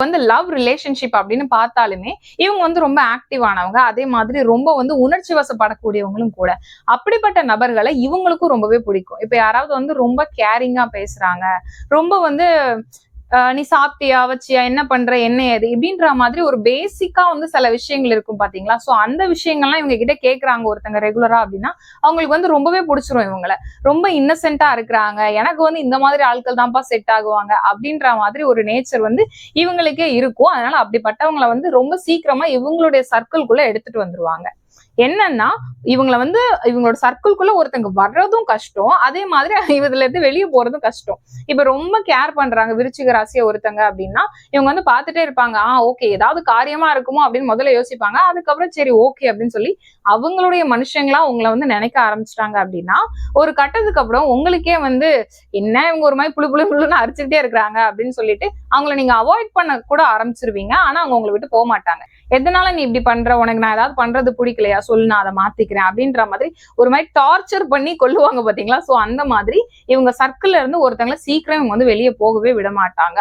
வந்து love relationship அப்படின்னு பார்த்தாலுமே இவங்க வந்து ரொம்ப ஆக்டிவ் ஆனவங்க, அதே மாதிரி ரொம்ப வந்து உணர்ச்சி வசப்படக்கூடியவங்களும் கூட. அப்படிப்பட்ட நபர்களை இவங்களுக்கும் ரொம்பவே பிடிக்கும். இப்ப யாராவது வந்து ரொம்ப கேரிங்கா பேசுறாங்க, ரொம்ப வந்து நீ சாப்பிட்டியா, வச்சியா, என்ன பண்ற, என்ன ஏது இப்படின்ற மாதிரி ஒரு பேசிக்கா வந்து சில விஷயங்கள் இருக்கும் பாத்தீங்களா. சோ அந்த விஷயங்கள்லாம் இவங்க கிட்ட கேக்குறாங்க ஒருத்தங்க ரெகுலரா அப்படின்னா அவங்களுக்கு வந்து ரொம்பவே பிடிச்சிரும். இவங்கள ரொம்ப இன்னசென்ட்டா இருக்கிறாங்க, எனக்கு வந்து இந்த மாதிரி ஆட்கள் தான்ப்பா செட் ஆகுவாங்க அப்படின்ற மாதிரி ஒரு நேச்சர் வந்து இவங்களுக்கே இருக்கும். அதனால அப்படிப்பட்டவங்களை வந்து ரொம்ப சீக்கிரமா இவங்களுடைய சர்க்கிள்குள்ள எடுத்துட்டு வந்துருவாங்க. என்னன்னா இவங்கள வந்து இவங்களோட சர்க்கிள்குள்ள ஒருத்தங்க வர்றதும் கஷ்டம், அதே மாதிரி இதுல இருந்து வெளியே போறதும் கஷ்டம். இப்ப ரொம்ப கேர் பண்றாங்க விருச்சிக ராசியை ஒருத்தங்க அப்படின்னா இவங்க வந்து பாத்துட்டே இருப்பாங்க. ஓகே, ஏதாவது காரியமா இருக்குமோ அப்படின்னு முதல்ல யோசிப்பாங்க. அதுக்கப்புறம் சரி ஓகே அப்படின்னு சொல்லி அவங்களுடைய மனுஷங்களா உங்களை வந்து நினைக்க ஆரம்பிச்சிட்டாங்க அப்படின்னா ஒரு கட்டத்துக்கு அப்புறம் உங்களுக்கே வந்து என்ன இவங்க ஒரு மாதிரி புழு புழு புழுன்னு அரிச்சுக்கிட்டே இருக்கிறாங்க அப்படின்னு சொல்லிட்டு அவங்கள நீங்க அவாய்ட் பண்ண கூட ஆரம்பிச்சிருவீங்க. ஆனா அவங்க உங்களை விட்டு போக மாட்டாங்க. எதனால நீ இப்படி பண்ற, உனக்கு நான் ஏதாவது பண்றது பிடிக்கலையா சொல்லு, நான் அதை மாத்திக்கிறேன் அப்படின்ற மாதிரி ஒரு மாதிரி டார்ச்சர் பண்ணி கொல்லுவாங்க பாத்தீங்களா. சோ அந்த மாதிரி இவங்க சர்க்கிள்ல இருந்து ஒருத்தங்களை சீக்கிரம் இவங்க வந்து வெளியே போகவே விட மாட்டாங்க.